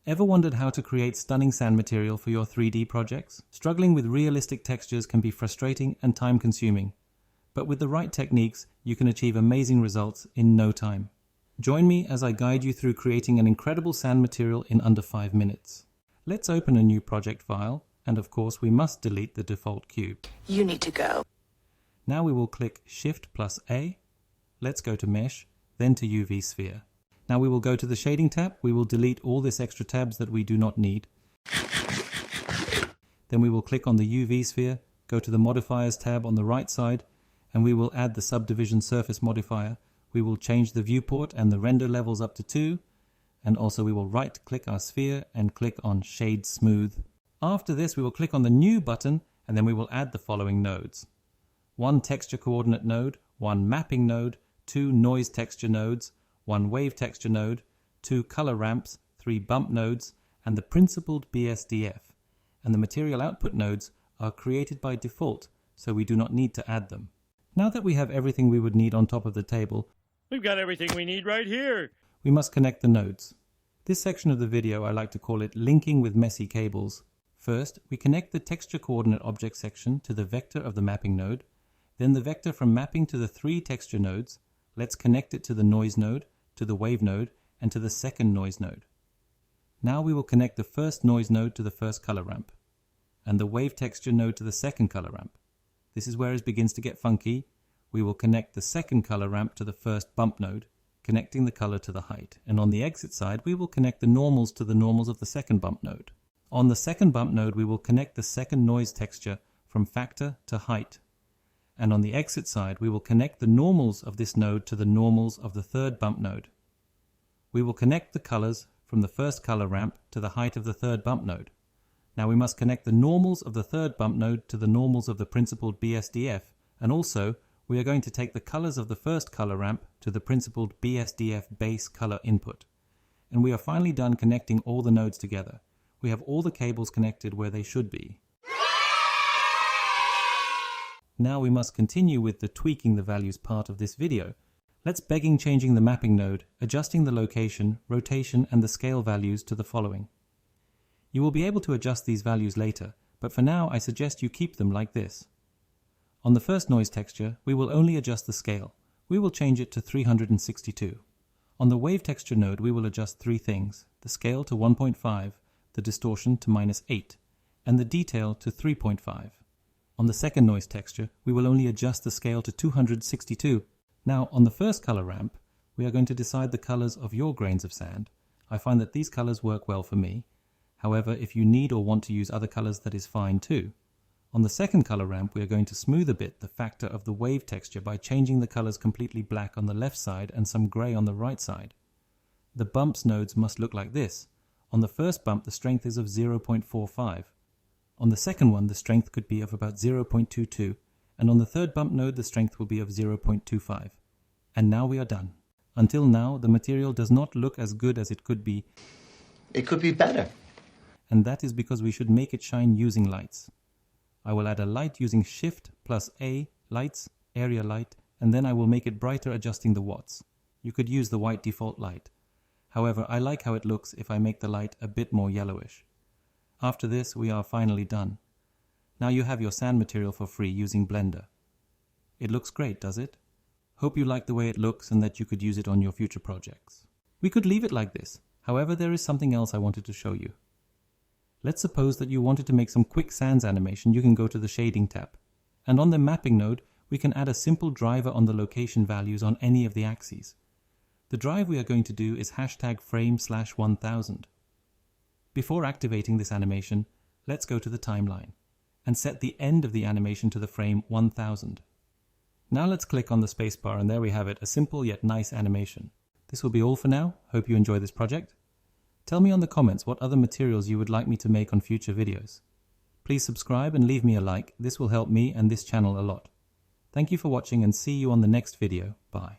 Ever wondered how to create stunning sand material for your 3D projects? Struggling with realistic textures can be frustrating and time-consuming, but with the right techniques, you can achieve amazing results in no time. Join me as I guide you through creating an incredible sand material in under 5 minutes. Let's open a new project file, and of course we must delete the default cube. You need to go. Now we will click Shift plus A. Let's go to Mesh, then to UV Sphere. Now we will go to the Shading tab. We will delete all this extra tabs that we do not need. Then we will click on the UV Sphere, go to the Modifiers tab on the right side, and we will add the Subdivision Surface modifier. We will change the viewport and the render levels up to 2, and also we will right-click our sphere and click on Shade Smooth. After this, we will click on the New button, and then we will add the following nodes. 1 texture coordinate node, 1 mapping node, 2 noise texture nodes, 1 wave texture node, 2 color ramps, 3 bump nodes, and the principled BSDF. And the material output nodes are created by default, so we do not need to add them. Now that we have everything we would need on top of the table, we've got everything we need right here. We must connect the nodes. This section of the video I like to call it linking with messy cables. First, we connect the texture coordinate object section to the vector of the mapping node, then the vector from mapping to the 3 texture nodes. Let's connect it to the noise node, to the wave node, and to the second noise node. Now we will connect the first noise node to the first color ramp, and the wave texture node to the second color ramp. This is where it begins to get funky. We will connect the second color ramp to the first bump node, connecting the color to the height. And on the exit side, we will connect the normals to the normals of the second bump node. On the second bump node, we will connect the second noise texture from factor to height. And on the exit side, we will connect the normals of this node to the normals of the third bump node. We will connect the colors from the first color ramp to the height of the third bump node. Now we must connect the normals of the third bump node to the normals of the principled BSDF, and also we are going to take the colors of the first color ramp to the principled BSDF base color input. And we are finally done connecting all the nodes together. We have all the cables connected where they should be. Now we must continue with the tweaking the values part of this video. Let's begin changing the mapping node, adjusting the location, rotation, and the scale values to the following. You will be able to adjust these values later, but for now I suggest you keep them like this. On the first noise texture, we will only adjust the scale. We will change it to 362. On the wave texture node, we will adjust 3 things: the scale to 1.5, the distortion to -8, and the detail to 3.5. On the second noise texture, we will only adjust the scale to 262. Now, on the first color ramp, we are going to decide the colors of your grains of sand. I find that these colors work well for me. However, if you need or want to use other colors, that is fine too. On the second color ramp, we are going to smooth a bit the factor of the wave texture by changing the colors completely black on the left side and some gray on the right side. The bumps nodes must look like this. On the first bump, the strength is of 0.45. On the second one, the strength could be of about 0.22, and on the third bump node, the strength will be of 0.25. And now we are done. Until now, the material does not look as good as it could be. It could be better. And that is because we should make it shine using lights. I will add a light using Shift plus A, lights, area light, and then I will make it brighter adjusting the watts. You could use the white default light. However, I like how it looks if I make the light a bit more yellowish. After this, we are finally done. Now you have your sand material for free using Blender. It looks great, does it? Hope you like the way it looks and that you could use it on your future projects. We could leave it like this. However, there is something else I wanted to show you. Let's suppose that you wanted to make some quick sands animation. You can go to the Shading tab. And on the mapping node, we can add a simple driver on the location values on any of the axes. The drive we are going to do is #frame/1000. Before activating this animation, let's go to the timeline and set the end of the animation to the frame 1000. Now let's click on the spacebar, and there we have it, a simple yet nice animation. This will be all for now. Hope you enjoy this project. Tell me on the comments what other materials you would like me to make on future videos. Please subscribe and leave me a like. This will help me and this channel a lot. Thank you for watching, and see you on the next video. Bye.